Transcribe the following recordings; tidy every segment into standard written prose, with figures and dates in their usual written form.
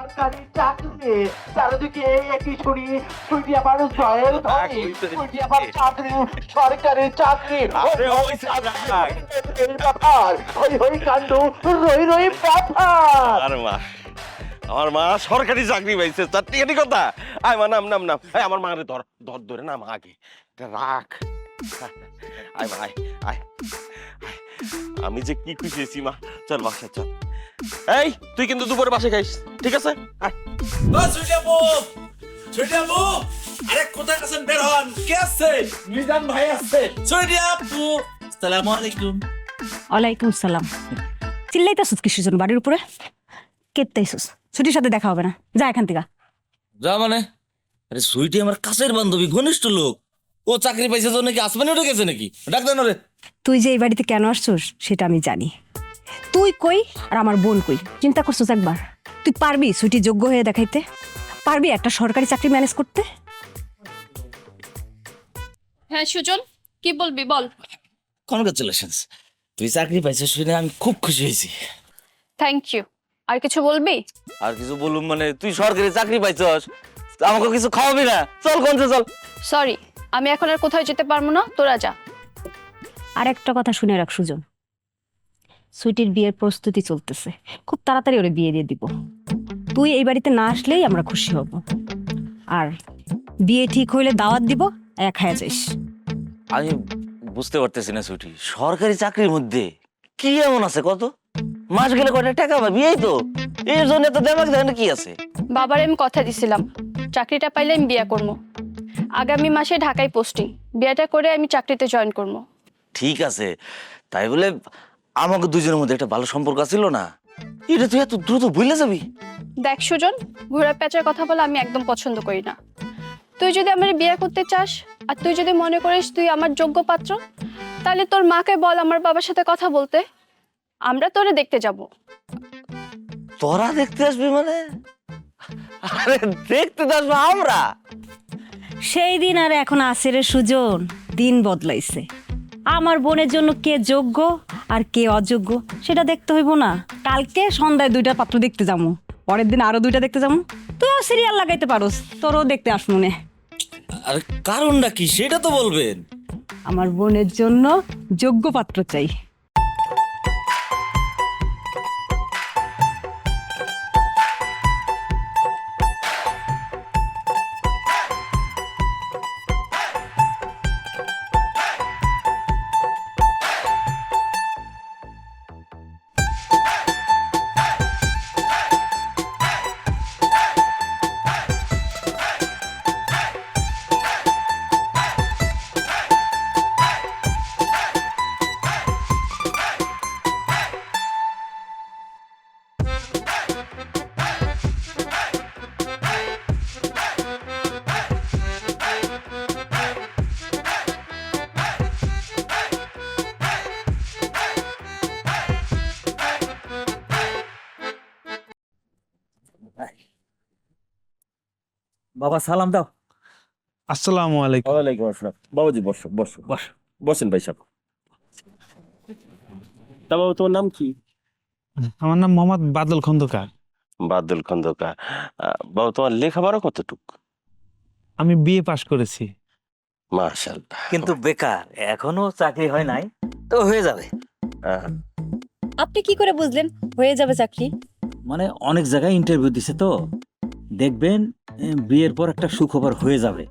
সরকারি চাকরি চারিদিকে একই শুনি শুনি আবার জয়ের ধ্বনি শুনি আবার চাকরি সরকারি চাকরি আরে ওই ব্যাপার। এই ব্যাপার হই হই কাণ্ড রই রই ব্যাপার আর মা আমার মা সরকারি চাকরি পাইছে তার টিকাটি কথা আয় মা নাম নাম নাম এই আমার মারে ধর ধর ধরে নাম আগে এটা রাখ আয় মা আয় আয় আয়। আমি যে কি খুশি হয়েছি মা চল বাসা চল এই তুই কিন্তু দুপুরে বাসে খাইস ঠিক আছে আয় আরে কোথায় আছেন বের হন কে আছে মিজান ভাই আছে ছুটি আপু আসসালামু আলাইকুম ওয়ালাইকুম সালাম। চিল্লাইতাছস কিসের জন্য বাড়ির উপরে? কেত্তাইছস? ছুটির সাথে দেখা হবে না, যা এখান থেকে। যা মানে আরে সুইটি আমার কাছের বান্ধবী ঘনিষ্ঠ লোক ও চাকরি পাইছে তো নাকি আসমানে উঠে গেছে নাকি ডাক দেন রে তুই যে এই বাড়িতে কেন আসছস সেটা আমি জানি। তুই কই আর আমার বোন কই চিন্তা করছস একবার? তুই পারবি ছুটি যোগ্য হয়ে দেখাইতে? পারবি একটা সরকারি চাকরি ম্যানেজ করতে? হ্যাঁ সুজন, কি বলবি বল। কনগ্রাচুলেশনস তুই চাকরি পাইছিস শুনে আমি খুব খুশি হয়েছি থ্যাংক ইউ। আর কিছু বলবি? আর কিছু বলুম মানে তুই সরকারি চাকরি পাইছস আমাকে কিছু খাওয়াবি না চল কোনছে চল সরি, আমি এখন আর কোথাও যেতে পারবো না, তোরা যা। আর একটা কথা শুনে রাখ সুজন, সুইটির বিয়ের প্রস্তুতি চলতেছে, খুব তাড়াতাড়ি ওরে বিয়ে দিয়ে দিব। তুই এই বাড়িতে না আসলেই আমরা খুশি হব। আর বিয়ে ঠিক হইলে দাওয়াত দিব, এক খায়া যাইস। আমি বুঝতে পারতেছি না ছুটি সরকারি চাকরির মধ্যে কি এমন আছে কত মাস গেলে কয়টা টাকা পাবি এই তো এর জন্য তো দেমাক দেন কি আছে বাবার আমি কথা দিছিলাম চাকরিটা পাইলে আমি বিয়ে করবো। আগামী মাসে ঢাকায় পোস্টিং, বিয়েটা করে আমি চাকরিতে জয়েন করবো। ঠিক আছে তাই বলে আমাকে দুজনের মধ্যে একটা ভালো সম্পর্ক ছিল না এটা তুই এত দ্রুত ভুলে যাবি দেখ সুজন, ঘোরা প্যাঁচার কথা বলে আমি একদম পছন্দ করি না। তুই যদি আমার বিয়ে করতে চাস আর তুই যদি মনে করিস তুই আমার যোগ্য পাত্র, তাহলে তোর মাকে বল আমার বাবার সাথে কথা বলতে, আমরা তোরে দেখতে যাব। তোরা দেখতে আসবি মানে আরে দেখতে তো আসবো আমরা সেই দিন আর এখন আছে রে সুজন, দিন বদলাইছে। আমার বোনের জন্য কে যোগ্য আর কে অযোগ্য সেটা দেখতে হইব না? কালকে সন্ধ্যায় 2টা পাত্র দেখতে যাবো, পরের দিন আরো 2টা দেখতে যাবো। তুইও সিরিয়াল লাগাইতে পারোস, তোরও দেখতে আসবো নে। আরে কারণটা কি সেটা তো বলবেন আমার বোনের জন্য যোগ্য পাত্র চাই। বাবা সালাম দাও আসসালামু আলাইকুম। ওয়ালাইকুম আসসালাম বাবাজি বসো বসো বস বসেন ভাই সাহেব তা বাবা তোমার নাম কি? আমার নাম মোহাম্মদ বাদল খন্দকার। বাদল খন্দকার। বাবা তোমার লেখাপড়া কতটুক? আমি বিএ পাশ করেছি। মাশাআল্লাহ। কিন্তু বেকার এখনো চাকরি হয় নাই তো হয়ে যাবে আপনি কি করে বুঝলেন হয়ে যাবে চাকরি? মানে অনেক জায়গায় ইন্টারভিউ দিছে তো দেখবেন বিয়ের পর একটা সুখবর হয়ে যাবে।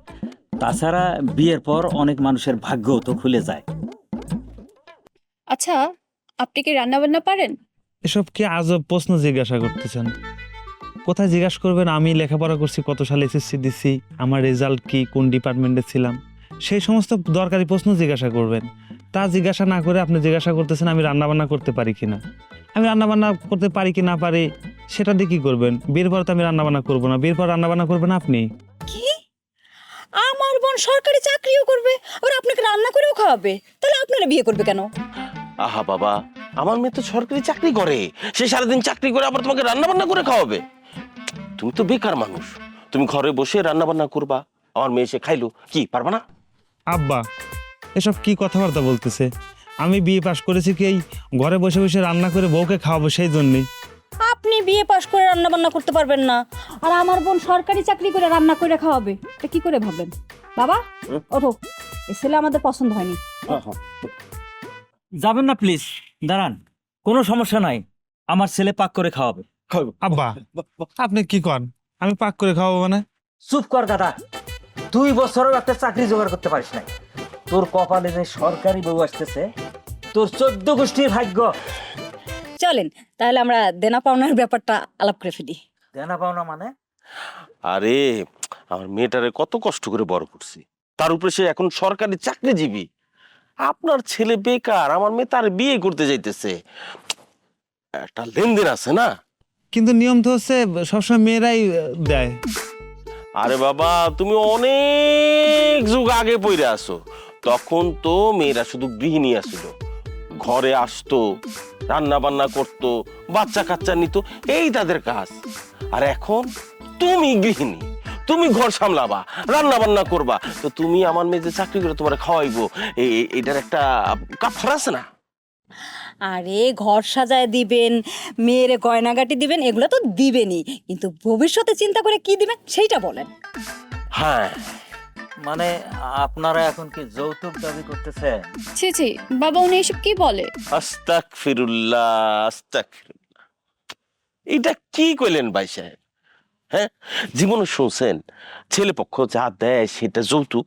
তাছাড়া বিয়ের পর অনেক মানুষের ভাগ্যও তো খুলে যায়। আচ্ছা, আপনি কি রান্না বান্না পারেন? এসব কি আজব প্রশ্ন জিজ্ঞাসা করতেছেন? কোথায় জিজ্ঞাসা করবেন? আমি লেখাপড়া করছি, কত সালে এসএসসি দিছি, আমার রেজাল্ট কি, কোন ডিপার্টমেন্টে ছিলাম, সেই সমস্ত দরকারি প্রশ্ন জিজ্ঞাসা করবেন। তা জিজ্ঞাসা না করে আপনি জিজ্ঞাসা করতেছেন আমি রান্নাবান্না করতে পারি কিনা। আমি রান্নাবান্না করতে পারি কি না পারি সেটা দিয়ে কি করবেন? বিয়ের পর তো আমি রান্নাবান্না করবো না, বিয়ের পর রান্নাবান্না করবেন আপনি। কি? আমার বোন সরকারি চাকরিও করবে আর আপনাকে রান্না করেও খাওয়াবে? তাহলে আপনারা বিয়ে করবে কেন? আহা বাবা, আমার মেয়ে তো সরকারি চাকরি করে, সে সারাদিন চাকরি করে আবার তোমাকে রান্না বান্না করে খাওয়াবে? তুমি তো বেকার মানুষ, তুমি ঘরে বসে রান্না বান্না করবা, আমার মেয়ে এসে খাইলো, কি পারবা না? আব্বা এসব কি কথাবার্তা বলতেছে? আমি বিয়ে পাশ করেছি কি এই ঘরে বসে বসে রান্না করে বউকে খাওয়াবো সেই জন্যে? আপনি বিয়ে পাশ করে রান্না বান্না করতে পারবেন না, আর আমার বোন সরকারি চাকরি করে রান্না করে খাওয়াবে, এটা কি করে ভাবলেন? বাবা ওঠো, এই ছেলে আমাদের পছন্দ হয়নি। যাবেন না প্লিজ, দাঁড়ান, কোনো সমস্যা নাই, আমার ছেলে পাক করে খাওয়াবে। আব্বা আপনি কি কন, আমি পাক করে খাওয়াবো মানে? চুপ কর দাদা, 2 বছরেও একটা চাকরি জোগাড় করতে পারিস নাই। তোর কপালে যে সরকারি বউ আসতেছে, তোর 14 গোষ্ঠীর ভাগ্য। চলেন তাহলে আমরা দেনা পাওনার ব্যাপারটা আলাপ করে ফেলি। দেনা পাওনা মানে? আরে আমার মেয়েটারে কত কষ্ট করে বড় করছি, তার উপরে সে এখন সরকারি চাকরিজীবী। আপনার ছেলে বেকার, আমার মেয়ে তার বিয়ে করতে যাইতেছে, একটা লেনদেন আছে না? কিন্তু নিয়ম তো হচ্ছে সবসময় মেয়েরাই দেয়। আরে বাবা, তুমি অনেক যুগ আগে পড়ে আসো, তখন তো মেয়েরা শুধু গৃহিণী আসিল, ঘরে আসতো, রান্না বান্না করতো, বাচ্চা কাচ্চা নিত, এই তাদের কাজ। আর এখন তুমি গৃহিণী, তুমি ঘর সামলাবা, রান্না বান্না করবা, তো তুমি আমার মেয়ে যে চাকরি করে তোমার খাওয়াইবো, এটার একটা কাপড় আছে না? আরে ঘর সাজায় দিবেন, মেয়েরে গয়নাগাটি দিবেন, এগুলো তো দিবেনই, কিন্তু ভবিষ্যতে চিন্তা করে কি দিবেন সেইটা বলেন। হ্যাঁ, মানে আপনারা এখন কি যৌতুক দাবি করতেছেন? ছি ছি বাবা, উনি এসব কি বলে? আস্তাগফিরুল্লাহ, আস্তাগফিরুল্লাহ। এটা কি কইলেন ভাই সাহেব? হ্যাঁ, জীবনে শুনছেন ছেলে পক্ষ যা দেয় সেটা যৌতুক?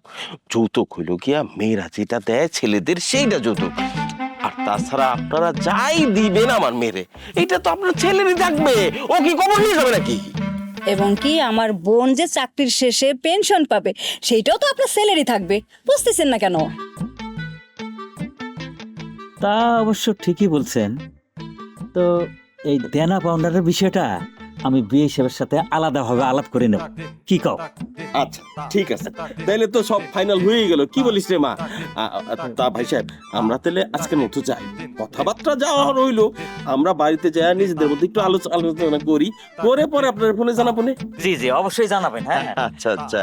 যৌতুক হইল গিয়া মেয়েরা যেটা দেয় ছেলেদের সেইটা যৌতুক। আর তাছাড়া আপনারা যাই দিবেন আমার মেয়েরে, এটা তো আপনার ছেলেরই থাকবে, ও কি কবর নিয়ে যাবে নাকি? এবং কি আমার বোন যে চাকরির শেষে পেনশন পাবে সেইটাও তো আপনার স্যালারি থাকবে, বুঝতেছেন না কেন? তা অবশ্য ঠিকই বলছেন। তো এই দেনা পাওনার বিষয়টা আমি বিয়ে সাহেবের সাথে আলাদাভাবে আলাপ করে নেব, কি কও? আচ্ছা ঠিক আছে, তাইলে তো সব ফাইনাল হয়ে গেল। কি বলিস রে মা? তা ভাই সাহেব, আমরা তাহলে আজকের মতো যাই, কথাবার্তা যাওয়া রইলো, আমরা বাড়িতে যাই নিজেদের মধ্যে একটু আলোচনা করি, করে পরে আপনার ফোনে জানাবো নে। জি জি অবশ্যই জানাবেন। হ্যাঁ আচ্ছা আচ্ছা,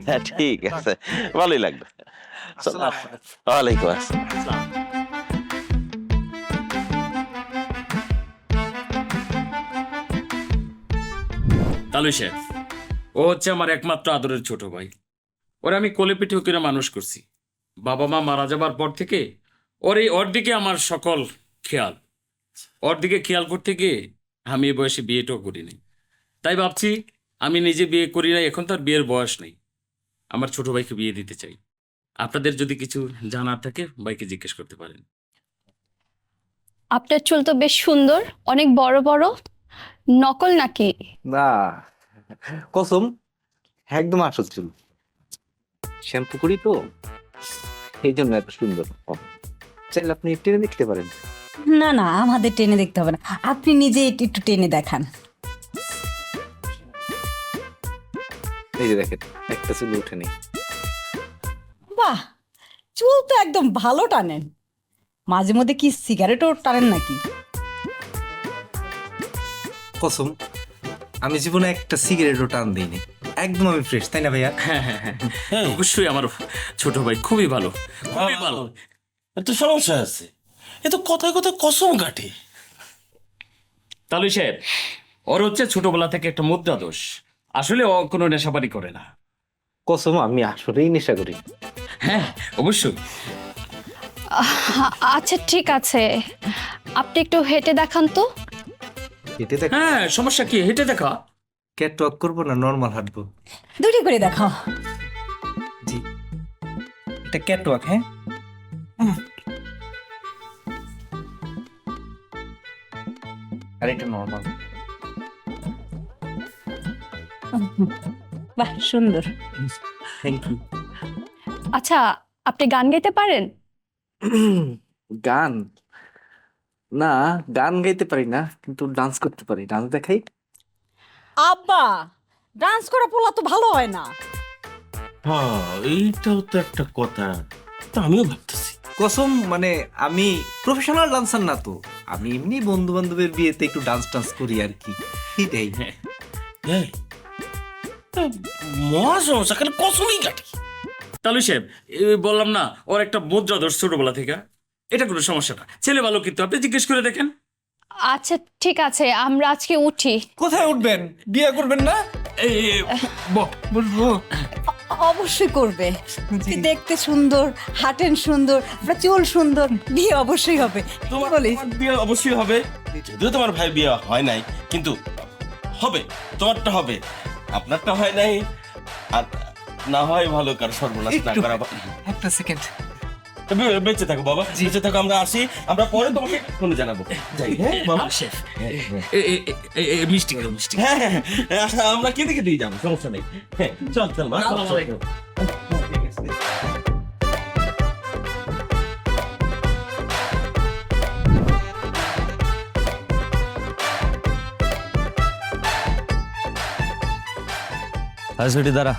হ্যাঁ ঠিক আছে, ভালোই লাগবে। ওয়ালাইকুম আসসালাম। তালুই শেখ, ও হচ্ছে আমার একমাত্র আদরের ছোট ভাই। ওরে আমি কোলে পিঠে করে মানুষ করছি। বাবা মা মারা যাবার পর থেকে ওর দিকে আমার সকল খেয়াল, ওর দিকে খেয়াল করতে গিয়ে আমি এই বয়সে বিয়েটাও করিনি। তাই ভাবছি আমি নিজে বিয়ে করি না, এখন তার বিয়ের বয়স নেই, আমার ছোট ভাইকে বিয়ে দিতে চাই। আপনাদের যদি কিছু জানার থাকে ভাইকে জিজ্ঞেস করতে পারেন। আপনার চুল তো বেশ সুন্দর, অনেক বড় বড়, নকল নাকি? না কসম, একদম আসল চুল, শ্যাম্পু করি তো এই জন্য এত সুন্দর। চাইলে আপনি টেনে দেখতে পারেন। না না, আমাদের টেনে দেখতে হবে না, আপনি নিজে একটু টেনে দেখান। এই যে দেখেন, একটা চুল উঠে নেই। বাহ, চুল তো একদম ভালো টানেন। মাঝে মধ্যে কি সিগারেটও টানেন নাকি? কসম, আমি জীবনে একটা সিগারেটও টান দিইনি, একদম আমি ফ্রেশ, তাই না ভাইয়া? হ্যাঁ হ্যাঁ হ্যাঁ, অবশ্যই আমার ছোট ভাই খুবই ভালো, খুবই ভালো। তো সমস্যা আছে, এ তো কথায় কথায় কসম কাটে। তালুই সাহেব, ওর হচ্ছে ছোটবেলা থেকে একটা মুদ্রা দোষ, আসলে ও কোনো নেশাবাড়ি করে না। কসম, আমি আসলেই নেশা করি। হ্যাঁ অবশ্যই। আচ্ছা ঠিক আছে, আপনি একটু হেঁটে দেখান তো। হেঁটে দেখ, হ্যাঁ সমস্যা কি, হেঁটে দেখা। ক্যাট ওয়াক করবো না নর্মাল হাঁটবো? দুটি করে দেখাও। জি, এটা ক্যাট ওয়াক। হ্যাঁ, আর এটা নর্মাল। বাহ সুন্দর। Thank you. আচ্ছা, আপনি গান গাইতে পারেন? গান? না, গান গাইতে পারি না, কিন্তু ডান্স করতে পারি। ডান্স দেখাই? আব্বা, ডান্স করা পোলা তো ভালো হয় না। হ্যাঁ, এইটাও তো একটা কথা, তো আমিও ভাবতেছি। কসম, মানে আমি প্রফেশনাল ডান্সার না তো, আমি এমনি বন্ধু বান্ধবের বিয়েতে একটু ডান্স টান্স করি আর কি, এটাই। এই, মহা সমস্যা, খালি কসমই কাটে। তালুই সাহেব, এই বললাম না ওর একটা মুদ্রা দোষ ছোটবেলা থেকে, এটা কোনো সমস্যা না, ছেলে ভালো, কিন্তু আপনি জিজ্ঞেস করে দেখেন। আচ্ছা ঠিক আছে, আমরা আজকে উঠি। কোথায় উঠবেন? বিয়ে করবেন না? বসবো। অবশ্যই করবে। তুই দেখতে সুন্দর, হাঁটেন সুন্দর, আপনার চুল সুন্দর, বিয়ে অবশ্যই হবে। কি বলিস? তোমার বিয়ে অবশ্যই হবে, যদিও তোমার ভাই বিয়ে হয় নাই, কিন্তু হবে, তোমারটা হবে, আপনারটা হয় নাই। আর না হয় ভালো, কার সর্বনাশ না করা। একটা সেকেন্ড। বেঁচে থাকো বাবা, বেঁচে থাকো, আমরা আসি, আমরা পরে তোমাকে ফোনে জানাবো। যাই, হ্যাঁ বাবা? মিষ্টি করো, মিষ্টি। হ্যাঁ হ্যাঁ হ্যাঁ, আমরা কেটে কেটেই যাবো, সমস্যা নেই। হ্যাঁ চল চল মা, চল, চল, চল। আরে সুইটি দাঁড়া,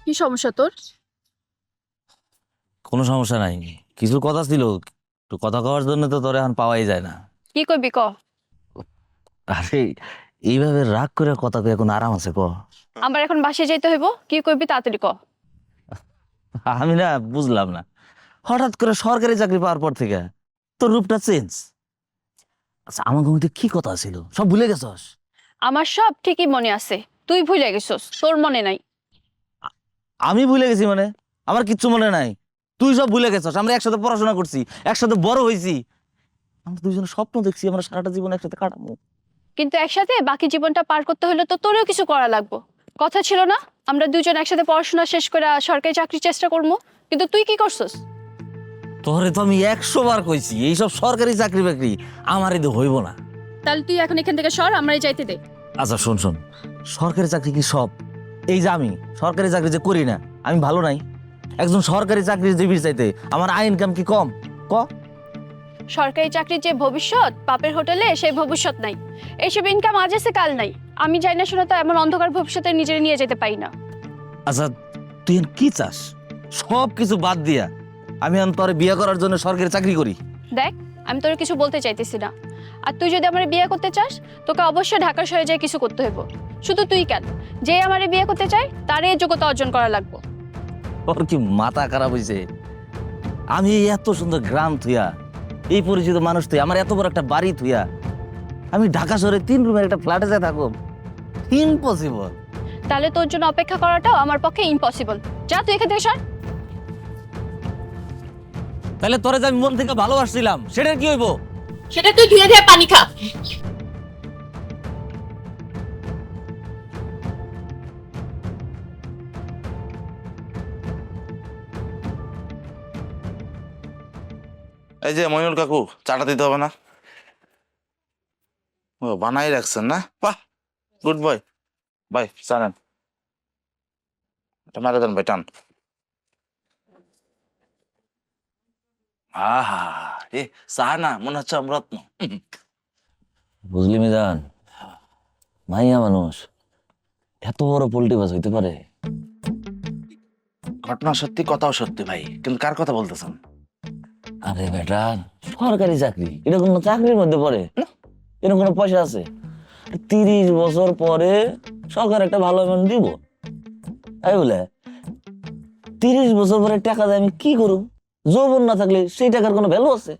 কি সমস্যা তোর? কোনো সমস্যা নাই, কিছু কথা ছিল, একটু কথা কওয়ার জন্য তো তোর এখন পাওয়াই যায় না। কি কইবি ক? আরে এইভাবে রাগ করে কথা কয়ে এখন আরাম আছে ক। আমার এখন বাসায় যাইতে হইব, কি কইবি তাড়াতাড়ি ক। আমি না বুঝলাম না, হঠাৎ করে সরকারি চাকরি পাওয়ার পর থেকে তোর রূপটা চেঞ্জ। আচ্ছা আমার মধ্যে কি কথা ছিল সব ভুলে গেছস? আমার সব ঠিকই মনে আছে, তুই ভুলে গেছস, তোর মনে নাই। আমি ভুলে গেছি মানে? আমার কিচ্ছু মনে নাই, তুই সব ভুলে গেছস। আমরা একসাথে পড়াশোনা করছি, একসাথে বড় হয়েছি, আমরা দুইজনে স্বপ্ন দেখছি আমরা সারাটা জীবন একসাথে কাটাবো। কিন্তু একসাথে বাকি জীবনটা পার করতে হলে তো তোরও কিছু করা লাগবে। কথা ছিল না আমরা দুজন একসাথে পড়াশোনা শেষ করে সরকারি চাকরির চেষ্টা করবো, কিন্তু তুই কি করছস? তোরে তো আমি 100 বার কইছি এইসব সরকারি চাকরি বাকরি আমার এতে হইব না। তাহলে তুই এখন এখান থেকে সর, আমরাই যাইতে দে। আচ্ছা শোন শোন, সরকারি চাকরি কি সব? এই যে আমি সরকারি চাকরি যে করি না, আমি ভালো নাই? একজন সরকারি চাকরিজীবীর চাইতে আমার আয় ইনকাম কি কম? ক। সরকারি চাকরির যে ভবিষ্যৎ, পাপের হোটেলে সেই ভবিষ্যৎ নাই। এইসব ইনকাম আজ আছে কাল নাই। আমি যাই না শোনা তো এমন অন্ধকার ভবিষ্যতে নিজের নিয়ে যেতে পারি না। আচ্ছা তুই এখন কি চাস? সব কিছু বাদ দিয়া আমি তোরে বিয়ে করার জন্য সরকারি চাকরি করি? দেখ, আমি তোর কিছু বলতে চাইতেছি না। আর তুই যদি আমার বিয়ে করতে চাস, তোকে অবশ্যই ঢাকা শহরে যাই কিছু করতে হইব। শুধু তুই কেন, যে আমার বিয়ে করতে চায় তার এই যোগ্যতা অর্জন করা লাগবে। ওর কি মাথা খারাপ হয়েছে? আমি এই এত সুন্দর গ্রাম থুইয়া, এই পরিচিত মানুষ তুই, আমার এত বড় একটা বাড়ি থুইয়া আমি ঢাকা শহরে 3 রুমের একটা ফ্ল্যাটে যাই থাকবো? ইম্পসিবল। তাহলে তোর জন্য অপেক্ষা করাটাও আমার পক্ষে ইম্পসিবল। যা তুই এখান থেকে সর। তাহলে তোরে যে আমি মন থেকে ভালোবাসছিলাম সেটার কি হইব? সেটা তুই ধুয়ে ধুয়ে পানি খা। এই যে মইনুল কাকু, চাটা দিতে হবে না? ও বানাই রাখছেন না? বাহ, গুড বয়। ভাই চা নেন, এটা মেরে দেন ভাই, টান। আহা এ চা না, মনে হচ্ছে অমরত্ন। বুঝলি মিজান, মাইয়া মানুষ এত বড় পোল্ট্রিবাজ হইতে পারে? ঘটনা সত্যি, কথাও সত্যি ভাই, কিন্তু কার কথা বলতেছেন? আরে বেটা, সরকারি চাকরি এটা কোনো চাকরির মধ্যে পড়ে? এর কোনো পয়সা আছে? 30 বছর পরে সরকার একটা ভালো অ্যামাউন্ট দিব, তাই বলে 30 বছর পরে টাকা দিয়ে আমি কি করব? যৌবন না থাকলে সেই টাকার কোনো ভ্যালু আছে?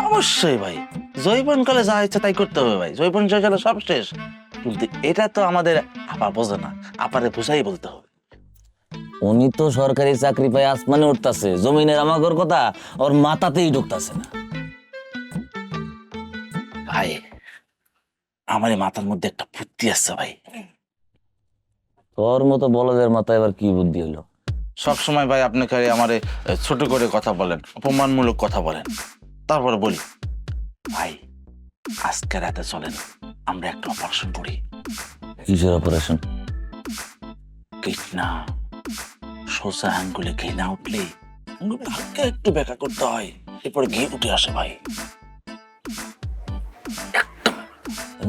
অবশ্যই ভাই, জৈবন কালে যা ইচ্ছা তাই করতে হবে ভাই, জৈবন শেষ হলে সব শেষ। কিন্তু এটা তো আমাদের আপা বোঝে না, আপারে বুঝাই বলতে হবে। উনি তো সরকারি চাকরি পায় আসমানে উঠতেছে, জমিনের আমাগর কথা ওর মাথাতেই ঢুকতেছে না। ভাই আমার এই মাথার মধ্যে একটা বুদ্ধি আছে ভাই। তোর মতো বলদের মাথায় এবার কি বুদ্ধি হলো? সবসময় ভাই আপনি খালি আমারে ছোট করে কথা বলেন, অপমানমূলক কথা বলেন, তারপরে বলি ভাই আজকে রাতে চলেন আমরা একটা অপারেশন করি। কিসের অপারেশন? কিডনা। সোজা আঙ্গুলে ঘি না উঠলে আঙ্গুলে হালকা একটু ব্যাখ্যা করতে হয়, এরপরে ঘি উঠে আসে ভাই।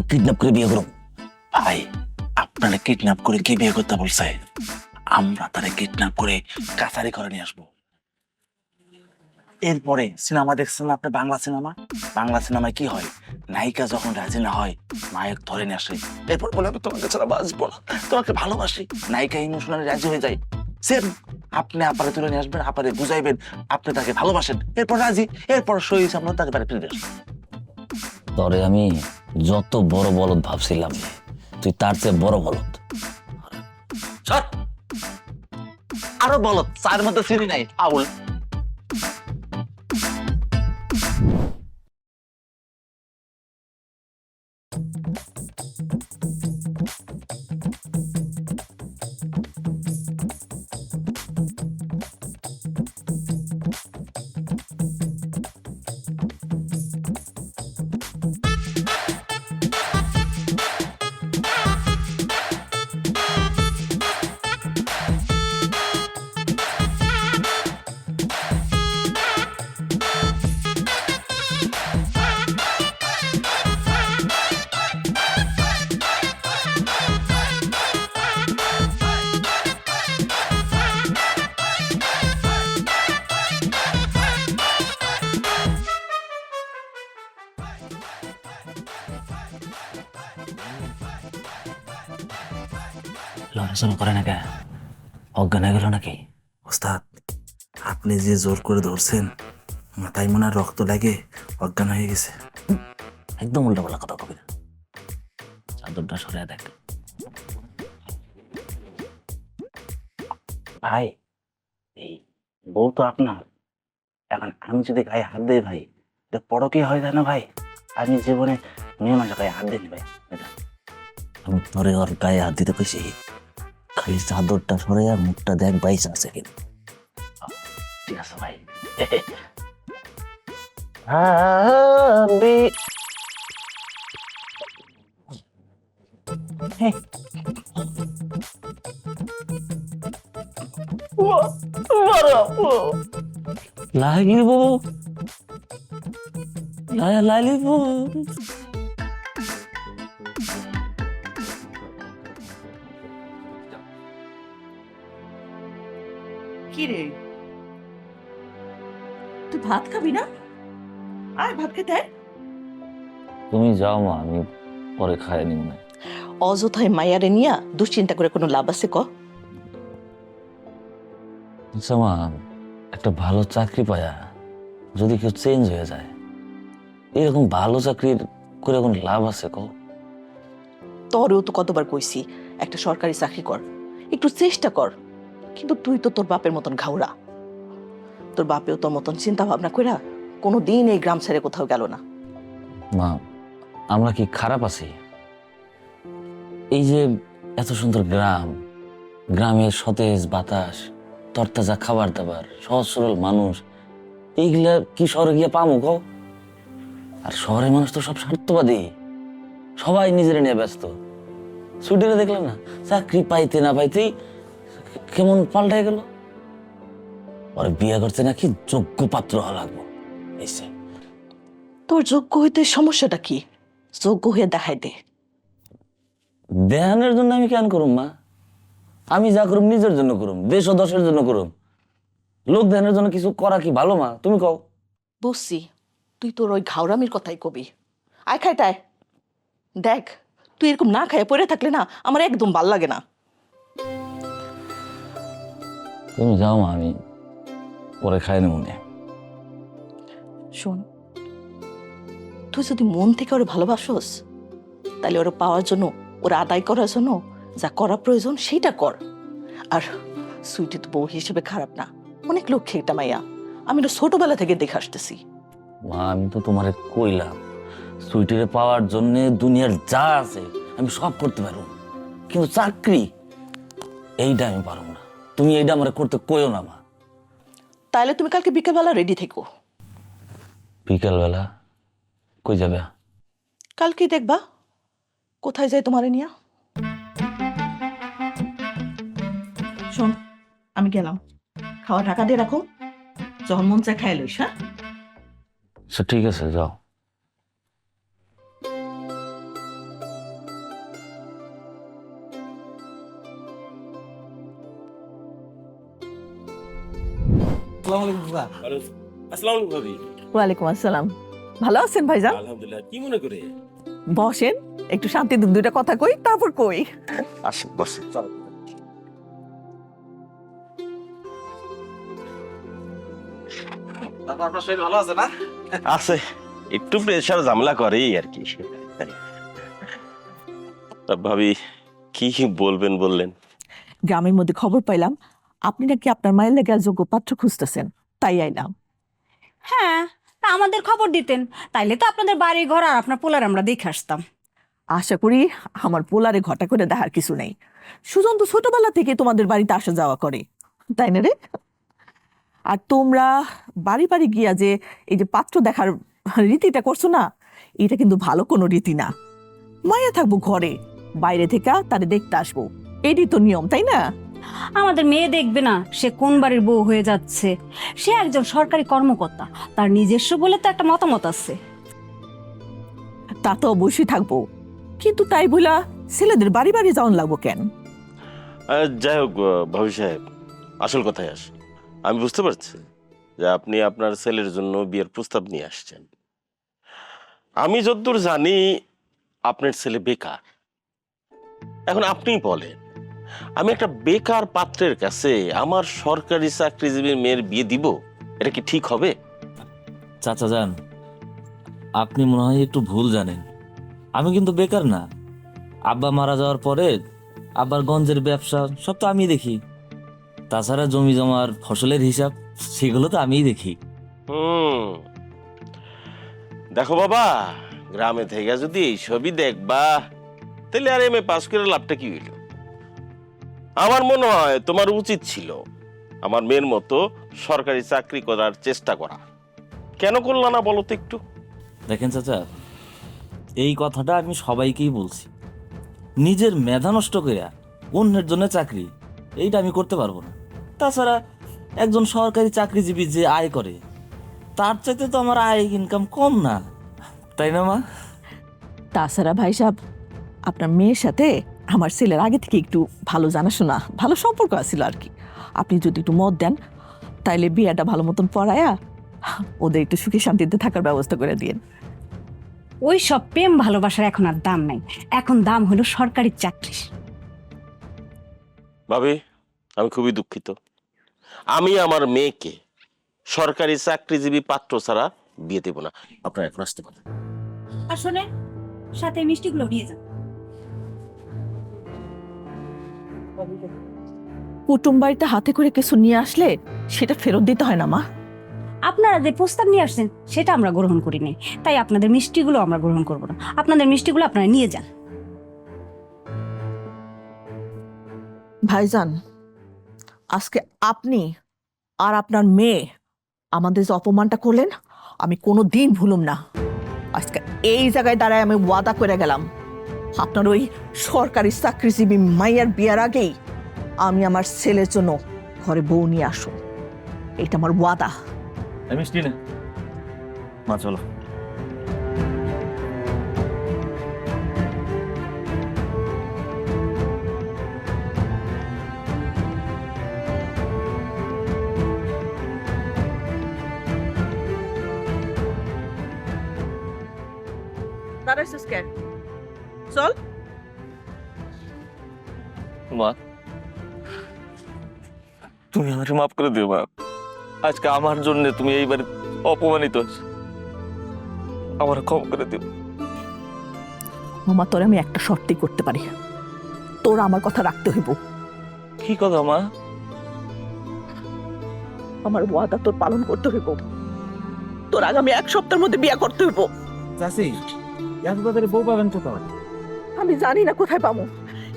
কিডন্যাপ করে বিয়ে করো? ভাই আপনারা কিডন্যাপ করে কি বিয়ে করতে বলছে? আমরা তারা কিডন্যাপ করে কাছারি করে নিয়ে আসবো। এরপরে সিনেমা দেখছেন আপনি? বাংলা সিনেমা, বাংলা সিনেমায় কি হয়, নায়িকা যখন রাজি না হয় নায়ক ধরে নিয়ে আসে, এরপর বলে আমি তোমাকে ছাড়া বাঁচবো না, তোমাকে ভালোবাসি। নায়িকা ইমোশনালি রাজি হয়ে যায়। সেম আপনি আপারে তুলে নিয়ে আসবেন, আপারে বুঝাইবেন আপনি তাকে ভালোবাসেন, এরপর রাজি, এরপর সহি আমরা তাকে বাড়ি ফিরে আসবেন। তরে আমি যত বড় বলদ ভাবছিলাম তুই তার চেয়ে বড় বলদ। সর। আরো বলো, চার মধ্যে চিনি নাই আউল। লড়াচড়া করে না কে? অজ্ঞান হয়ে গেল নাকি? ওস্তাদ, আপনি যে জোর করে ধরছেন, মাথায় মনে হয় রক্ত লাগে অজ্ঞান হয়ে গেছে। একদম উল্টা পাল্টা কথা কবি না। চাদরটা সরিয়ে দেখ। ভাই, এই বউ তো আপনার, এখন আমি যদি গায়ে হাত দিই ভাই, এটা পরকে হয়ে যায় না ভাই? আমি জীবনে মেয়ে মানুষের গায়ে হাত দিই ভাই। এটা আমি তোরে ওর গায়ে হাত দিতে পেয়েছি, খালি চাদরটা সরিয়ে মুখটা দেখ বাইশ আছে কিনা। ঠিক আছে ভাই। লাগিব লাগিব কি রে, তুই ভাত খাবি না? আয় ভাত খেতে আয়। তুমি যাও মা, আমি পরে খাই নিব না। অযথায় মায়ারে নিয়া দুশ্চিন্তা করে কোনো লাভ আছে ক? আচ্ছা মা, একটা ভালো চাকরি পায়া যদি কেউ চেঞ্জ হয়ে যায়, এরকম ভালো চাকরির করে কোনো লাভ আছে ক? তোরেও তো কতবার কইছি একটা সরকারি চাকরি কর, একটু চেষ্টা কর। কিন্তু তুই তো তোর বাপের মতন ঘাউড়া। তোর বাপেও তোর মতন চিন্তা ভাবনা কইরা কোনো দিন এই গ্রাম ছেড়ে কোথাও গেল না। মা, আমরা কি খারাপ আছি? এই যে এত সুন্দর গ্রাম, গ্রামের সতেজ বাতাস, তরতাজা খাবার দাবার, সহজ সরল মানুষ, এইগুলা কি শহরে গিয়ে পামো কও? আর শহরের মানুষ তো সব স্বার্থবাদী, সবাই নিজের নিয়ে ব্যস্ত। ছুটিরে দেখলাম না, চাকরি পাইতে না পাইতেই কেমন পাল্টাই গেল। পরে বিয়ে করতে নাকি যোগ্য পাত্র হওয়া লাগবো। এইসে তোর যোগ্য হইতে সমস্যাটা কি? যোগ্য হয়ে দেখাই দে। দেহানের জন্য আমি কেন করুম মা? আমি যা করুম নিজের জন্য করুম, দেশ ও দশের জন্য করুম। লোক দেহানের জন্য কিছু করা কি ভালো মা? তুমি কও। বুঝছি, তুই তোর ওই ঘাউরামির কথাই কবি। আয় খাইটায় দেখ, তুই এরকম না খাইয়ে পড়ে থাকলে না আমার একদম ভাল লাগে না। তুমি যাও মা, আমি পরে খাই নেব না। শোন, তুই যদি মন থেকে ওরা ভালোবাসোস, তাহলে ওরা পাওয়ার জন্য, ওরা আদায় করার জন্য যা করা প্রয়োজন সেইটা কর। আর সুইটি তো বউ হিসেবে খারাপ না, অনেক লক্ষ্যে একটা মাইয়া। আমি তো ছোটবেলা থেকে দেখে আসতেছি। মা, আমি তো তোমারে কইলাম, সুইটিরে পাওয়ার জন্য দুনিয়ার যা আছে আমি সব করতে পারবো, কিন্তু চাকরি এইটা আমি পারবো না। তুমি এইটা আমার করতে কইও না মা। তাহলে তুমি কালকে বিকেলবেলা রেডি থেকো। বিকেলবেলা কই যাবে? কালকেই দেখবা কোথায় যায় তোমারে নিয়া। শোন, আমি গেলাম, খাওয়া ঢাকা দিয়ে রাখো, যখন মন চায় খাই লইস। হ্যাঁ, আচ্ছা ঠিক আছে, যাও। আসসালামু আলাইকুম ভাবি। ওয়ালাইকুম আসসালাম। ভালো আছেন ভাইজান? আলহামদুলিল্লাহ। কি মনে করে? বসেন, একটু শান্তি দুইটা কথা কই, তারপর কই। আসেন বসে। চলো। আপনার শরীর ভালো আছে না? আছে। একটু প্রেশার ঝামেলা করেই আর কি। তা ভাবি কি বলবেন বললেন? গ্রামের মধ্যে খবর পাইলাম আপনি নাকি আপনার মায়ের লেগে যোগ্য পাত্র খুঁজতেছেন, তাই আইলাম। হ্যাঁ, তা আমাদের খবর দিতেন, তাইলে তো আপনাদের বাড়ি ঘর আর আপনার পোলার আমরা দেখে আসতাম। আশা করি আমার পোলারে ঘটা করে দেখার কিছু নেই। সুজন তো ছোটবেলা থেকে তোমাদের বাড়িতে আসা যাওয়া করে, তাই না রে? আর তোমরা বাড়ি বাড়ি গিয়া যে এই যে পাত্র দেখার রীতিটা করছো না, এটা কিন্তু ভালো কোনো রীতি না। মায়া থাকবো ঘরে, বাইরে থেকে তারে দেখতে আসবো, এটাই তো নিয়ম, তাই না? আমাদের মেয়ে দেখবে না সে কোন বাড়ির বউ হয়ে যাচ্ছে। সে একজন সরকারি কর্মকর্তা, তার নিজস্ব বলে তো একটা মতামত আছে। তা তো অবশ্যই থাকবো, কিন্তু তাই বলা ছেলেদের বাড়ি বাড়ি যাওয়ান লাগবো কেন? যাই হোক ভাবি সাহেব, আসল কথায় আস। আমি বুঝতে পারছি যে আপনি আপনার ছেলের জন্য বিয়ের প্রস্তাব নিয়ে আসছেন। আমি যতদূর জানি আপনার ছেলে বেকার। এখন আপনিই বলেন, আমি একটা বেকার পাত্রের কাছে আমার সরকারি চাকরিজীবী মেয়ের বিয়ে দিব, এটা কি ঠিক হবে? চাচা যান, আপনি মনে হয় একটু ভুল জানেন। আমি কিন্তু বেকার না। আব্বা মারা যাওয়ার পরে আব্বার গঞ্জের ব্যবসা সব তো আমি দেখি। তাছাড়া জমি জমার ফসলের হিসাব সেগুলো তো আমিই দেখি। দেখো বাবা, গ্রামে থেকে যদি এইসবই দেখবা তাহলে আর এমএ পাস করে লাভটা কি হইল? আমার মনে হয় তোমার উচিত ছিল আমার মেয়ের মতো সরকারি চাকরি করার চেষ্টা করা। কেন করলা না বলো তো একটু? দেখেন চাচা, এই কথাটা আমি সবাইকেই বলছি। নিজের মেধা নষ্ট করে অন্যের জন্য চাকরি, এইটা আমি করতে পারবো না। তাছাড়া একজন সরকারি চাকরিজীবী যে আয় করে, তার চাইতে তো আমার আয় ইনকাম কম না, তাই না মা? তাছাড়া ভাই সাহেব, আপনার মেয়ের সাথে আমার ছেলের আগে থেকে একটু ভালো জানাশোনা, ভালো সম্পর্ক আছিল আর কি। আপনি যদি একটু মত দেন তাইলে বিয়েটা ভালো মতন পড়ায়া ওদের একটু সুখে শান্তিতে থাকার ব্যবস্থা করে দিন। ওই সব প্রেম ভালোবাসার এখন আর দাম নাই, এখন দাম হলো সরকারি চাকরি। ভাবি, আমি খুবই দুঃখিত। আমি আমার মেয়েকে সরকারি চাকরিজীবী পাত্র ছাড়া বিয়ে দেব না। আপনারা এখন আসতে পারেন। আর শোনেন, সাথে মিষ্টিগুলো নিয়ে যান। কুটুম বাড়িতে হাতে করে কিছু নিয়ে আসলে সেটা ফেরত দিতে হয় না মা? আপনারা যে প্রস্তাব নিয়ে আসছেন সেটা আমরা গ্রহণ করিনি, তাই আপনাদের মিষ্টিগুলো আমরা গ্রহণ করব না। আপনাদের মিষ্টিগুলো আপনারা নিয়ে যান। ভাইজান, আজকে আপনি আর আপনার মেয়ে আমাদের যে অপমানটা করলেন, আমি কোনো দিন ভুলুম না। আজকে এই জায়গায় দাঁড়ায় আমি ওয়াদা করে গেলাম, আপনার ওই সরকারি চাকরিজীবী মাইয়ার বিয়ার আগেই আমি আমার ছেলের জন্য ঘরে বউ নিয়ে আসুন। এটা আমার ওয়াদা। মিষ্টি না মা, চলো। দাঁড়াইছিস কেন? চল। মা, তুমি আমাকে মাফ করে দিও মা। আজকে আমার জন্য তুমি এইবারে অপমানিত হয়েছো, আমার ক্ষমা করে দিও। মামা, তোর আমি একটা শর্তই করতে পারি, তোর আমার কথা রাখতে হইব। কি কথা মা? আমার ওয়াদা তোর পালন করতে হইব। তোর আগামী 1 সপ্তাহের মধ্যে বিয়ে করতে হইব। চাচি, এত তাড়াতাড়ি বউ পাবেন কোথায়? আমি জানি না কোথায় পাবো,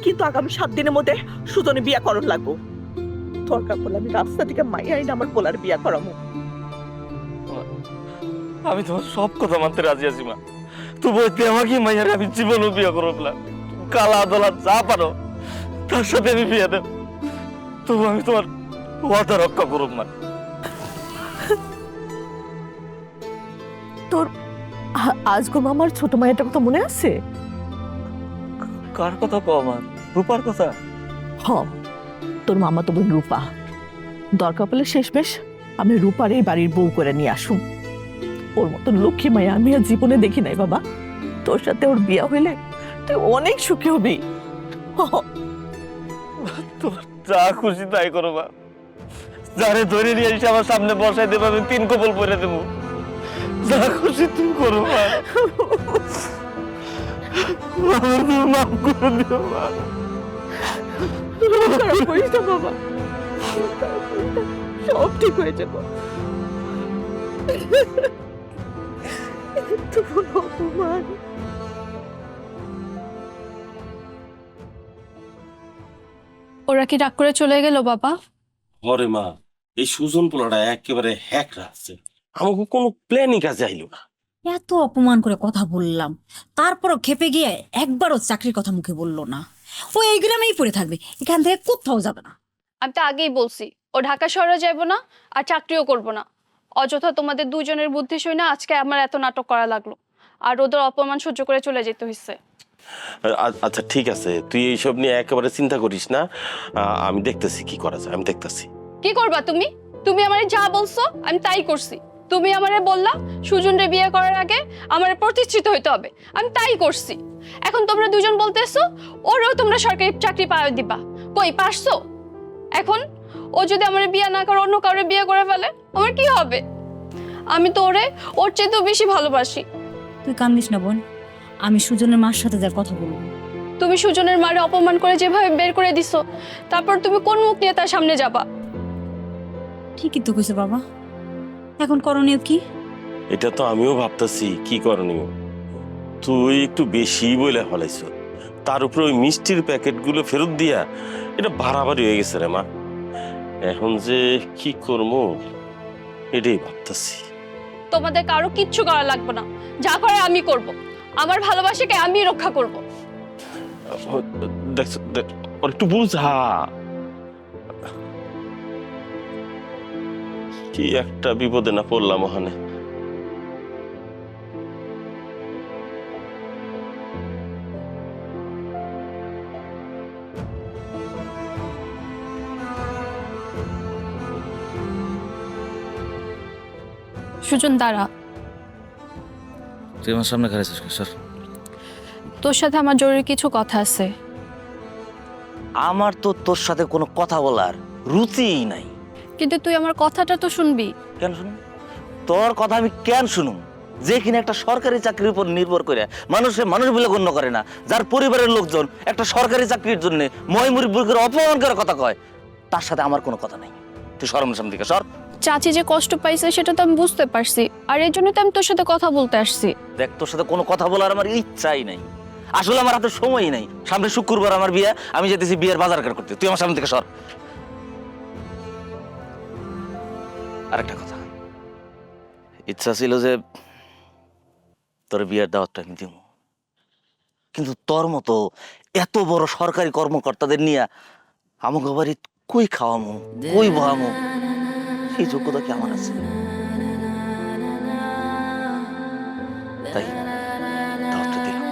কিন্তু আগামী 7 দিনের মধ্যে সুজনে বিয়ে করণ লাগবো। দরকার পড়লে আমি রাস্তা থেকে মাইয়া আইনা আমার পোলার বিয়ে করাবো। আমি তোমার সব কথা মানতে রাজি আছি মা। তবু আমাকে মাইয়ারে আমি জীবনও বিয়ে করব না। কালা দলা যা পারো তার সাথে আমি বিয়ে দেব, তবু আমি তোমার ওয়াদা রক্ষা করব না। তোর আজগো মামার ছোট মায়ের কথা মনে আছে? কার কথা কও মা? রূপার কথা? হ, তোর মামা তো বোন রূপা। দরকার পড়লে শেষমেশ আমি রূপার এই বাড়ির বউ করে নিয়ে আসুম। ওর মতন লক্ষ্মী মায়া আমি আর জীবনে দেখি নাই বাবা। তোর সাথে ওর বিয়া হইলে তুই অনেক সুখী হবি। তোমার যা খুশি তাই করো মা। যারে ধরে নিয়ে এসে আমার সামনে বসাই দেবো আমি 3 কপল পরে দেবো। যা খুশি তুমি করো মা। আমার তুমি মাফ করে দিও মা। বাবা সব ঠিক হয়ে যাবো। অপমান ওরা কি রাগ করে চলে গেল বাবা? ঘরে মা, এই সুজন পোলাটা একেবারে হ্যাক রাখছে, আমাকে কোনো প্ল্যানই কাজে আইলো না। এত অপমান করে কথা বললাম, তারপরও খেপে গিয়ে একবারও চাকরির কথা মুখে বললো না। ও এই গ্রামেই পড়ে থাকবে, এখান থেকে কোথাও যাবে না। আমি তো আগেই বলছি ও ঢাকা শহরে যাইব না আর চাকরিও করব না। অযথা তোমাদের দুজনের বুদ্ধি শুই না আজকে আমার এত নাটক করা লাগলো, আর ওদের অপমান সহ্য করে চলে যেতে হয়েছে। আচ্ছা ঠিক আছে, তুই এইসব নিয়ে একেবারে চিন্তা করিস না, আমি দেখতেছি কি করা যায়, আমি দেখতেছি। কি করবা তুমি? তুমি আমারে যা বলছো আমি তাই করছি। তুমি আমারে বললা সুজনরে বিয়ে করার আগে আমারে প্রতিষ্ঠিত হইতে হবে, আমি তাই করছি। এখন তোমরা দুজন বলতেছো ওরও তোমরা সরকারি চাকরি পাওয়া দিবা, কই পারছো? এখন ও যদি আমারে বিয়ে না করে অন্য কাউরে বিয়ে করে ফেলে আমার কি হবে? আমি তো ওর চেয়েতেও বেশি ভালোবাসি। তুই কান্দিস না বোন, আমি সুজনের মার সাথে যার কথা বলবো। তুমি সুজনের মারে অপমান করে যেভাবে বের করে দিছো, তারপর তুমি কোন মুখ নিয়ে তার সামনে যাবা? ঠিকই তো কইছে বাবা, এখন করণীয় কি? এটা তো আমিও ভাবতেছি কি করণীয়। তুই একটু বেশি বলে ফেলাইছ, তার উপরে ওই মিষ্টির প্যাকেটগুলো ফেরত দিয়া এটা বাড়াবাড়ি হয়ে গেছে রে মা। এখন যে কি করবো এটাই ভাবতেছি। তোমাদের কারো কিচ্ছু করা লাগবে না, যা করে আমি করব। আমার ভালোবাসাকে আমি রক্ষা করব। দেখ ওর একটু বুঝা, কি একটা বিপদে না পড়লাম ওখানে। সুজন দাঁড়া, তুই আমার সামনে খারাইছিস স্যার? তোর সাথে আমার জরুরি কিছু কথা আছে। আমার তো তোর সাথে কোনো কথা বলার রুচিই নাই। কিন্তু তুই আমার কথাটা তো শুনবি। কেন শুনুন? তোর কথা আমি কেন শুনুম? যে কিনা একটা সরকারি চাকরির উপর নির্ভর করে মানুষ বলে গণ্য করে না, যার পরিবারের লোকজন একটা সরকারি চাকরির জন্য ময়মুরি বুকের অপমান করে কথা কয়, তার সাথে আমার কোনো কথা নাই। তুই সরমের সামনে থেকে সর। চাচি যে কষ্ট পাইছে সেটা তো আমি বুঝতে পারছি, আর এই জন্য তো আমি তোর সাথে কথা বলতে আসছি। দেখ, তোর সাথে কোনো কথা বলার আমার ইচ্ছাই নাই। আসলে আমার হাতে সময়ই নাই। সামনে শুক্রবার আমার বিয়ে, আমি যেতেছি বিয়ের বাজার করতে। তুই আমার সামনে থেকে সর। আরেকটা কথা, ইচ্ছা ছিল যে তোর বিয়ের দাওয়াতটা আমি দিব, কিন্তু তোর মতো এত বড় সরকারি কর্মকর্তাদের নিয়ে আমাকে বাড়ি কই খাওয়ামো, কই বহামো, সেই যোগ্যতা কি আমার আছে? তাই দাওয়াতটা দিলাম।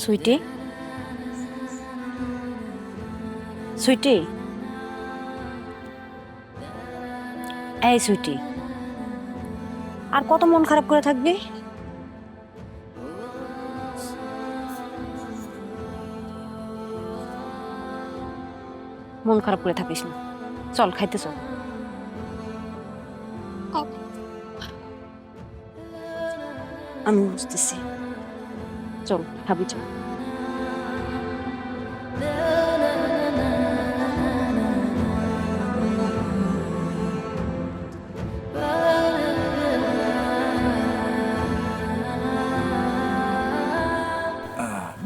সুইটি, সুইটি, এই সুইটি, আর কত মন খারাপ করে থাকবি? মন খারাপ করে থাকিস না, চল খাইতে চল। আমি বুঝতেছি, চল খাবি চল।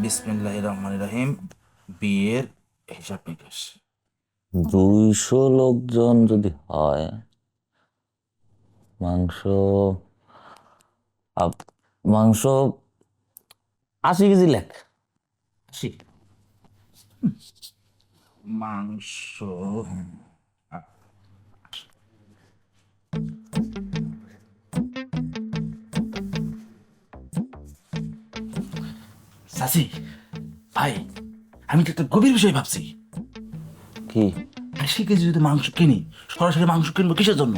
বিসমিল্লাহির রহমানির রহিম, বিয়ের হিসাব নিকাশ। 200 লোকজন যদি হয়, মাংস মাংস 80 কেজি লেখ। 80 মাংস। চাচি, ভাই, আমি তো একটা গভীর বিষয় ভাবছি। কি? 80 কেজি যদি মাংস কিনি, সরাসরি মাংস কিনবো কিসের জন্য?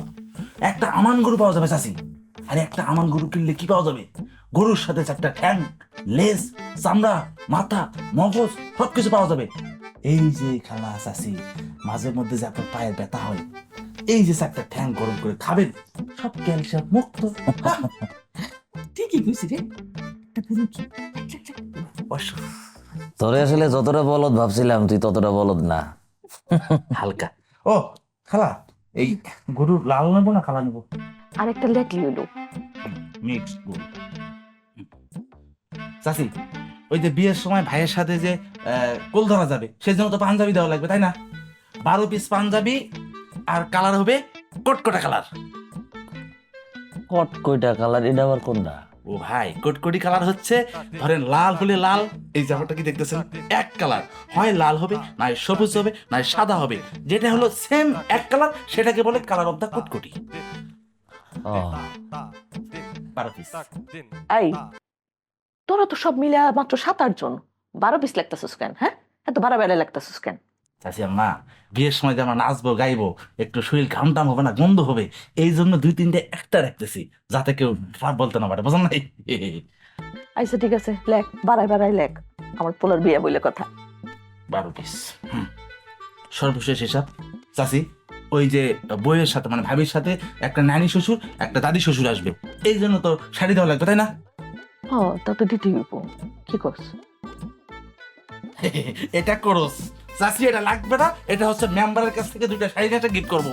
একটা আমান গরু পাওয়া যাবে চাচি। আর একটা আমান গরু কিনলে কি পাওয়া যাবে? গরুর সাথে 4টা ঠ্যাং, লেজ, চামড়া, মাথা, মগজ সবকিছু পাওয়া যাবে। এই যে খালা চাচি, মাঝে মধ্যে যে আপনার পায়ের ব্যথা হয়, এই যে 4টা ঠ্যাং গরম করে খাবেন, সব ক্যালসিয়াম মুক্ত। ঠিকই কইছি রে। তোরে আসলে যতটা বলদ ভাবছিলাম তুই ততটা বলদ না। হালকা। ও খালা, এই গরুর লাল নেবো না খালা নেবো? আরেকটা লেখ লিলো। মিক্স গরু। চাচি, ওই যে বিয়ের সময় ভাইয়ের সাথে যে কোল ধরা যাবে, সেজন্য তো পাঞ্জাবি দেওয়া লাগবে, তাই না? 12 পিস পাঞ্জাবি, আর কালার হবে কটকটা কালার। কটকইটা কালার, এটা আবার কোনটা? ও ভাই, কটকটি কালার হচ্ছে, ধরেন লাল হলে লাল, এই জামাটা কি দেখতেছেন, এক কালার, হয় লাল হবে, নয় সবুজ হবে, নয় সাদা হবে, যেটা হলো সেম এক কালার, সেটাকে বলে কালার অফ দা কটকটি। ও 12 পিস। এই, তোরা তো সব মিলে মাত্র 7-8 জন, 12 পিস লাগতেছিস কেন? হ্যাঁ, এত বাড়াবাড়ি লাগতেছিস কেন? চাচি আম্মা, বিয়ের সময় যে আমরা নাচবো গাইবো, একটু শরীর ঘামটাম হবে না, গন্ধ হবে, এই জন্য 2-3টে একটা রাখতেছি, যাতে কেউ খারাপ বলতে না পারে, বুঝলেন নাই? আচ্ছা ঠিক আছে, লেখ, বাড়াই লেখ, আমার পোলার বিয়ে বলে কথা। 12 পিস। সর্বশেষ হিসাব চাচি, ওই যে বইয়ের সাথে মানে ভাবির সাথে একটা নানি শ্বশুর, একটা দাদি শ্বশুর আসবে, এই জন্য তো শাড়ি দেওয়া লাগবে, তাই না? হ, তা তো দিতেই হইব। কি করছ? এটা করস চাচি, এটা লাগবে না, এটা হচ্ছে মেম্বারের কাছ থেকে 2টা শাড়ি একটা গিফট করবো।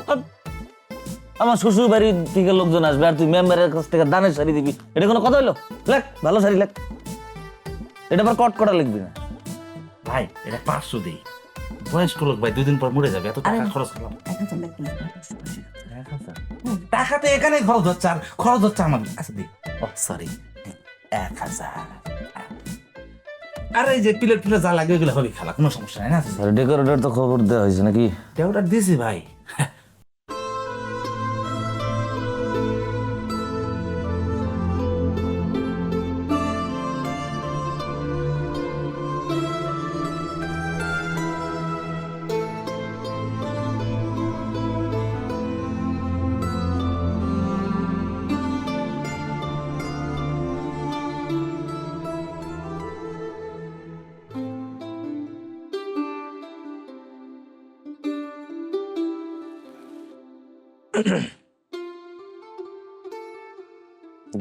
আমার শ্বশুর বাড়ির থেকে লোকজন আসবে আর তুই মেম্বারের কাছ থেকে দানের শাড়ি দিবি, এটা কোনো কথা হইলো? লেখ, ভালো শাড়ি লেখ, এটা আবার কট করা লিখবি না। ভাই, এটা 500 দেই, বয়স্ক লোক ভাই, 2 দিন পর মরে যাবে, এত টাকা খরচ করলাম। টাকাতে এখানে খরচ হচ্ছে, আর খরচ হচ্ছে আমার। আচ্ছা দিই, ও সরি, 1000। আর এই যে পিলের যা লাগে ওগুলো হবে, খেলা কোনো সমস্যা নাই না। ডেকোরেটর তো খবর দেওয়া হয়েছে নাকি? ওটা দিছি ভাই।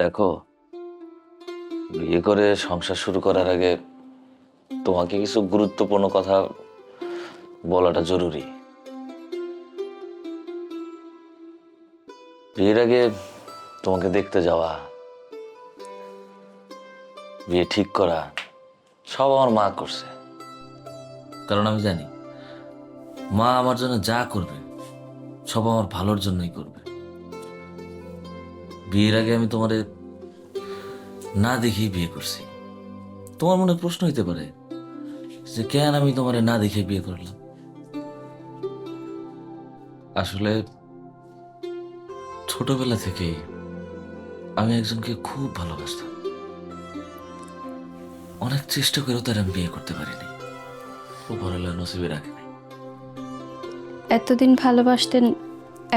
দেখো, বিয়ে করে সংসার শুরু করার আগে তোমাকে কিছু গুরুত্বপূর্ণ কথা বলাটা জরুরি। বিয়ের আগে তোমাকে দেখতে যাওয়া, বিয়ে ঠিক করা, সব আমার মা করছে। কারণ আমি জানি মা আমার জন্য যা করবে সব আমার ভালোর জন্যই করবে। বিয়ের আগে আমি তোমারে না দেখেই বিয়ে করছি। তোমার মনে প্রশ্ন হইতে পারে যে কেন আমি তোমারে না দেখে বিয়ে করলাম। আসলে ছোটবেলা থেকেই আমি একজনকে খুব ভালোবাসতাম। অনেক চেষ্টা করেও তার আমি বিয়ে করতে পারিনি, উপরওয়ালা নসিবে রাখে নাই। এতদিন ভালোবাসতেন,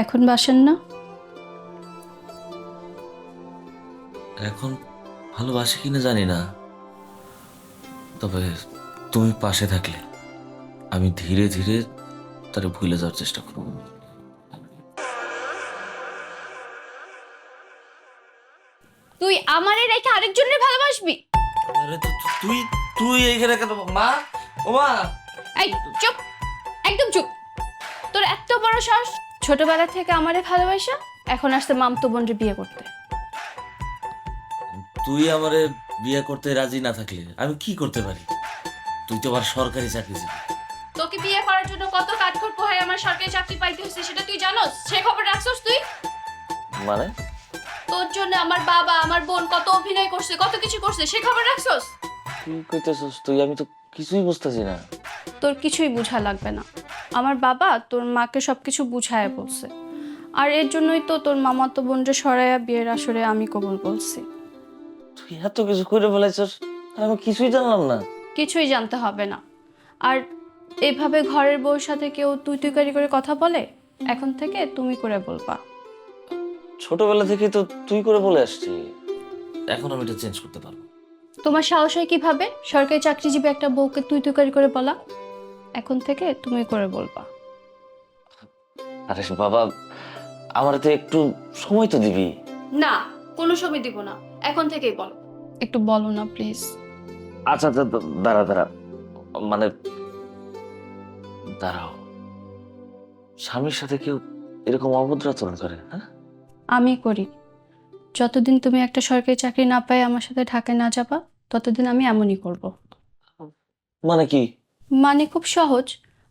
এখন বাসেন না? এখন ভালোবাসি কিনা জানি না, তবে তুমি পাশে থাকলে আমি ধীরে ধীরে তারে ভুলে যাওয়ার চেষ্টা করব। তুই আমারে রেখে আরেকজনের ভালোবাসবি? তুই তুই এইখানে কেন? মা, ও মা! এই চুপ, একদম চুপ। তোর এত বড় সাহস, ছোটবেলা থেকে আমারে ভালোবাসা, এখন আসতে মামতো বোনরে বিয়ে করতে। তুই আমারে বিয়ে করতে রাজি না থাকলে আমি কি করতে পারি? তুই তো আবার সরকারি চাকরিজীবী। তোকে বিয়ে করার জন্য কত কাঠখড় পোহায় আমার সরকারি চাকরি পাইতে হচ্ছে সেটা তুই জানোস? সে খবর রাখছস তুই? মানে তোর জন্য আমার বাবা আমার বোন কত অভিনয় করছে, কত কিছু করছে, সে খবর রাখছস? কি কইতেছস তুই? আমি তো কিছুই বুঝতেছি না। তোর কিছুই বুঝা লাগবে না। আমার বাবা তোর মাকে সবকিছু বুঝায় বলছে, আর এর জন্যই তো তোর মামাতো বোনরে সরাইয়া বিয়ের আসরে আমি কবুল বলছি। তুই এত কিছু করে ফেলাইছস, আমি কিছুই জানলাম না। কিছুই জানতে হবে না। আর এভাবে ঘরের বউর সাথে কেউ তুই তুইকারি করে কথা বলে? এখন থেকে তুমি করে বলবা। ছোটবেলা থেকে তো তুই করে বলে আসছি, এখন আমি এটা চেঞ্জ করতে পারবো। তোমার সাহস হয় কিভাবে সরকারি চাকরিজীবী একটা বউকে তুই তুইকারি করে বলা? এখন থেকে তুমি করে বলবা। আরে বাবা, আমার তো একটু সময় তো দিবি। না, কোনো সময় দিব না, এখন থেকেই বলো। একটু বলো না প্লিজ। আচ্ছা আচ্ছা, দাঁড়া দাঁড়া, মানে দাঁড়াও, স্বামীর সাথে কেউ এরকম অভদ্র আচরণ করে? হ্যাঁ, আমি করি। যতদিন তুমি একটা সরকারি চাকরি না পাই আমার সাথে ঢাকায় না যাবা, ততদিন আমি এমনই করব। মানে কি? মানে খুব সহজ,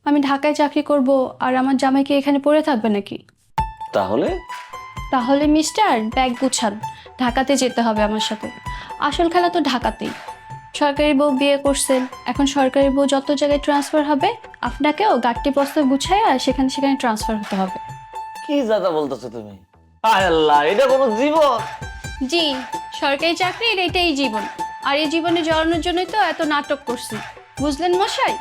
আমি ঢাকায় চাকরি করব আর আমার জামাই কি এখানে পড়ে থাকবে নাকি? তাহলে তাহলে মিস্টার ব্যাগ গুছান, ঢাকাতে যেতে হবে আমার সাথে। আসল খেলা তো ঢাকাতেই। সরকারি বউ বিয়ে করছেন, এখন সরকারি বউ যত জায়গায় ট্রান্সফার হবে আপনাকেও গাড়ি প্রস্তাব গুছাইয়া সেখানে সেখানে ট্রান্সফার হতে হবে। কি জাতা বলতেছো তুমি? আয় আল্লাহ, এটা কোনো জীবন? জি, সরকারি চাকরির এটাই জীবন। আর এই জীবনে জড়ানোর জন্যই তো এত নাটক করছি, বুঝলেন মশাই?